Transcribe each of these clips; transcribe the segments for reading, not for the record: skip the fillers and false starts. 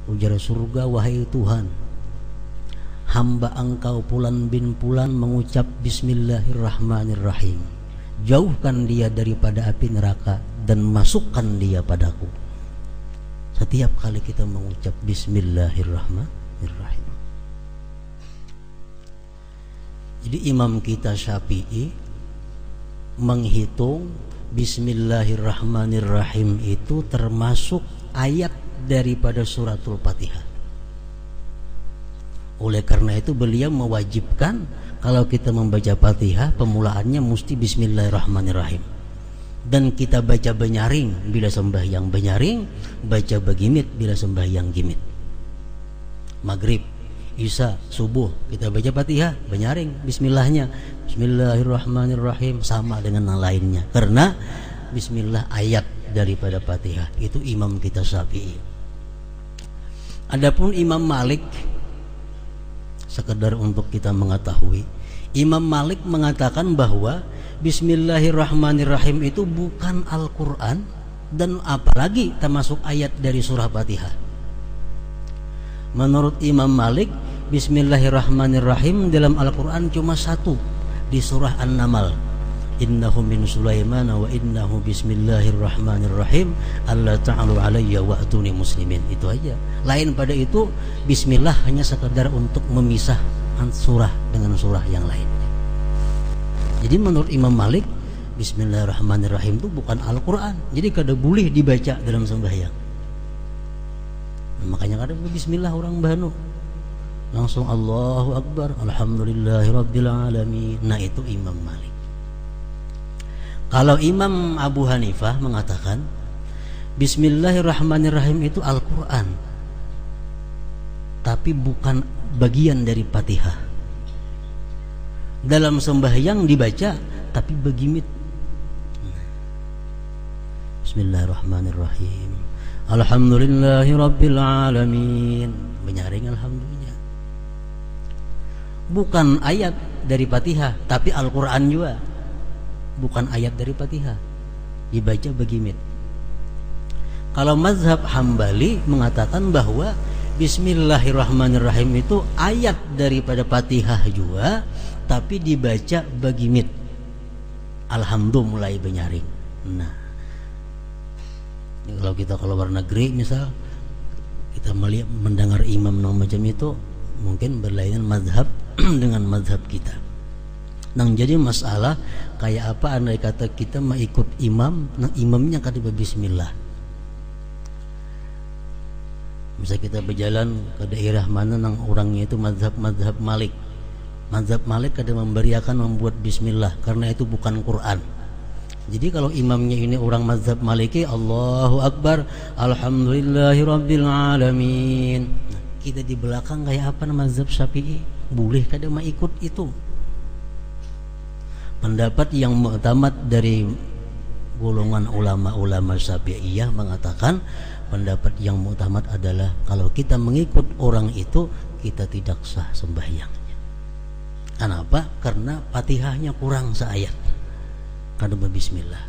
Ujar surga, wahai Tuhan, hamba engkau Fulan bin Fulan mengucap bismillahirrahmanirrahim, jauhkan dia daripada api neraka dan masukkan dia padaku. Setiap kali kita mengucap bismillahirrahmanirrahim. Jadi imam kita Syafi'i menghitung bismillahirrahmanirrahim itu termasuk ayat daripada suratul Fatihah. Oleh karena itu beliau mewajibkan kalau kita membaca Fatihah pemulaannya mesti bismillahirrahmanirrahim. Dan kita baca benyaring bila sembahyang benyaring, baca begimit bila sembahyang gimit. Maghrib, Isya, subuh kita baca Fatihah benyaring bismillahnya, bismillahirrahmanirrahim, sama dengan yang lainnya. Karena bismillah ayat daripada Fatihah. Itu imam kita Syafi'i. Adapun Imam Malik, sekedar untuk kita mengetahui, Imam Malik mengatakan bahwa bismillahirrahmanirrahim itu bukan Al-Quran dan apalagi termasuk ayat dari surah Fatihah. Menurut Imam Malik, bismillahirrahmanirrahim dalam Al-Quran cuma satu, di surah An-Naml. Innahu min Sulaiman wa innahu bismillahirrahmanirrahim alla ta'alu alayya wa atuni muslimin. Itu aja. Lain pada itu bismillah hanya sekedar untuk memisah surah dengan surah yang lain. Jadi menurut Imam Malik, bismillahirrahmanirrahim itu bukan Al-Quran. Jadi kada boleh dibaca dalam sembahyang. Makanya kada bismillah orang Banu, langsung Allahu Akbar, alhamdulillahirabbil alamin. Nah itu Imam Malik. Kalau Imam Abu Hanifah mengatakan bismillahirrahmanirrahim itu Al-Quran, tapi bukan bagian dari Fatihah. Dalam sembahyang dibaca tapi begimit. Bismillahirrahmanirrahim, alhamdulillahirabbil alamin, menyaring alhamdulillah. Bukan ayat dari Fatihah, tapi Al-Quran juga. Bukan ayat dari Fatihah, dibaca begimit. Kalau mazhab Hambali mengatakan bahwa bismillahirrahmanirrahim itu ayat daripada Fatihah juga, tapi dibaca begimit. Alhamdulillah mulai benyaring. Nah, kalau kita keluar negeri misal, kita melihat mendengar imam macam itu, mungkin berlainan mazhab dengan mazhab kita. Nah, jadi masalah kayak apa andai kata kita mau ikut imam, nah imamnya kada bismillah. Misal kita berjalan ke daerah mana nang orangnya itu mazhab Malik. Mazhab Malik kada memberiakan membuat bismillah karena itu bukan Quran. Jadi kalau imamnya ini orang mazhab Maliki, Allahu Akbar, alhamdulillahirabbil alamin. Nah, kita di belakang kayak apa mazhab Syafi'i? Boleh kada mau ikut itu? Pendapat yang mu'tamad dari golongan ulama-ulama Syafi'iyah mengatakan pendapat yang mu'tamad adalah kalau kita mengikut orang itu kita tidak sah sembahyangnya. Kenapa? Karena Fatihahnya kurang seayat. Kada bismillah.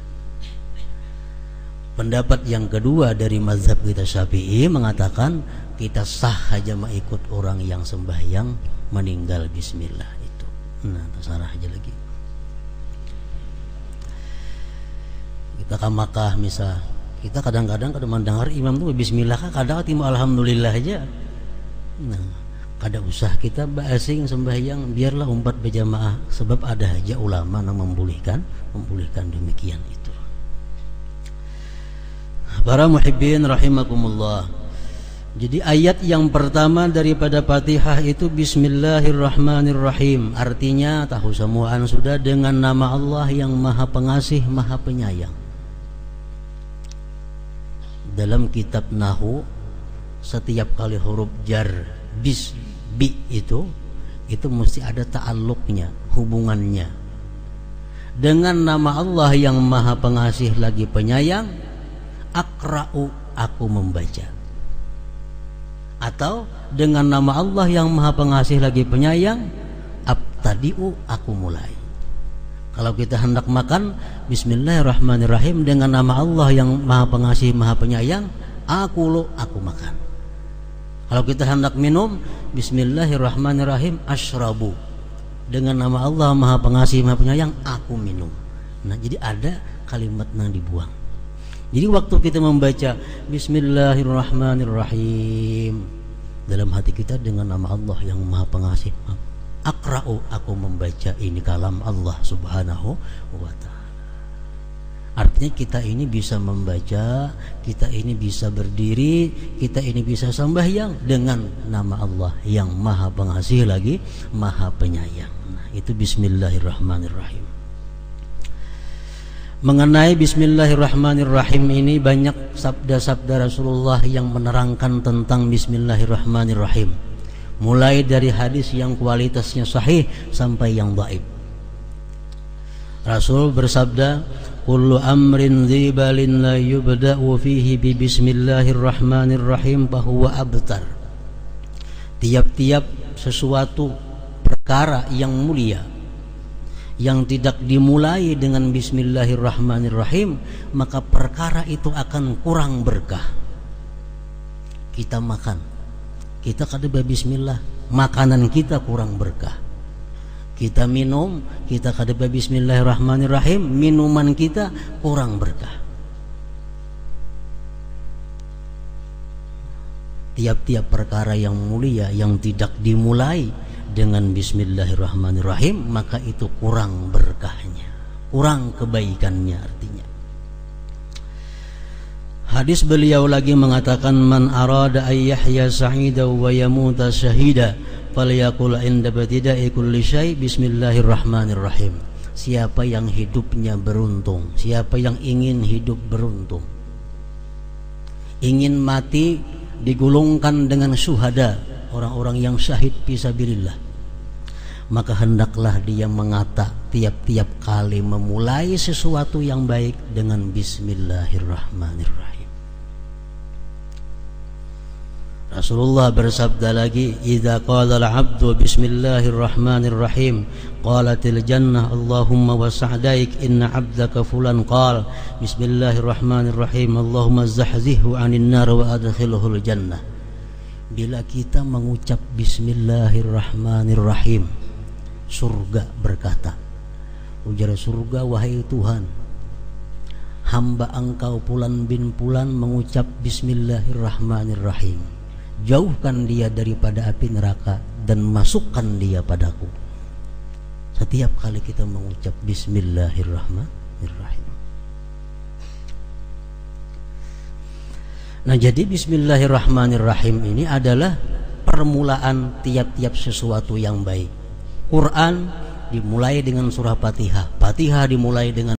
Pendapat yang kedua dari mazhab kita Syafi'i mengatakan kita sah aja mengikut orang yang sembahyang meninggal bismillah itu. Nah, terserah aja lagi. Kita ke Makkah misal, kita kadang-kadang mendengar imam tuh bismillah, kadang timbul alhamdulillah aja. Nah, kada usah kita basing sembahyang, biarlah umpat berjamaah, sebab ada aja ulama yang membolehkan demikian itu. Para muhibbin rahimakumullah. Jadi ayat yang pertama daripada Fatihah itu bismillahirrahmanirrahim. Artinya tahu semuaan sudah, dengan nama Allah yang Maha Pengasih, Maha Penyayang. Dalam kitab Nahu, setiap kali huruf jar bi itu mesti ada ta'alluqnya, hubungannya dengan nama Allah yang Maha Pengasih lagi Penyayang. Akra'u, aku membaca. Atau dengan nama Allah yang Maha Pengasih lagi Penyayang, abtadi'u, aku mulai. Kalau kita hendak makan, bismillahirrahmanirrahim, dengan nama Allah yang Maha Pengasih Maha Penyayang, aku makan. Kalau kita hendak minum, bismillahirrahmanirrahim, asyrabu. Dengan nama Allah Maha Pengasih Maha Penyayang, aku minum. Nah, jadi ada kalimat yang dibuang. Jadi waktu kita membaca bismillahirrahmanirrahim, dalam hati kita dengan nama Allah yang Maha Pengasih, akra'u, aku membaca ini kalam Allah Subhanahu wa ta'ala. Artinya kita ini bisa membaca, kita ini bisa berdiri, kita ini bisa sembahyang dengan nama Allah yang Maha Pengasih lagi Maha Penyayang. Nah, itu bismillahirrahmanirrahim. Mengenai bismillahirrahmanirrahim ini banyak sabda-sabda Rasulullah yang menerangkan tentang bismillahirrahmanirrahim. Mulai dari hadis yang kualitasnya sahih sampai yang dhaif. Rasul bersabda, kullu amrin dzibalin la yubda'u fihi bi bismillahirrahmanirrahim fahuwa abtar. Tiap-tiap sesuatu perkara yang mulia yang tidak dimulai dengan bismillahirrahmanirrahim, maka perkara itu akan kurang berkah. Kita makan, kita kada bismillah, makanan kita kurang berkah. Kita minum, kita kada bismillahirrahmanirrahim, minuman kita kurang berkah. Tiap-tiap perkara yang mulia yang tidak dimulai dengan bismillahirrahmanirrahim, maka itu kurang berkahnya, kurang kebaikannya artinya. Hadis beliau lagi mengatakan, man arada ay yahya sa'ida wa yamuta syahida falyaqul inda batida'i kulli syai bismillahirrahmanirrahim. Siapa yang hidupnya beruntung, siapa yang ingin hidup beruntung, ingin mati digulungkan dengan syuhada, orang-orang yang syahid fisabilillah, maka hendaklah dia mengata tiap-tiap kali memulai sesuatu yang baik dengan bismillahirrahmanirrahim. Rasulullah bersabda lagi, idza qala al-'abdu bismillahirrahmanirrahim qalatil jannah Allahumma wasa'daik inna 'abdaka fulan qala bismillahirrahmanirrahim Allahumma zahzihhu 'anil nar wa adkhilhul jannah. Bila kita mengucap bismillahirrahmanirrahim, surga berkata, ujar surga, wahai Tuhan, hamba engkau Fulan bin Fulan mengucap bismillahirrahmanirrahim, jauhkan dia daripada api neraka dan masukkan dia padaku. Setiap kali kita mengucap bismillahirrahmanirrahim. Nah, jadi bismillahirrahmanirrahim ini adalah permulaan tiap-tiap sesuatu yang baik. Quran dimulai dengan surah Fatihah, Fatihah dimulai dengan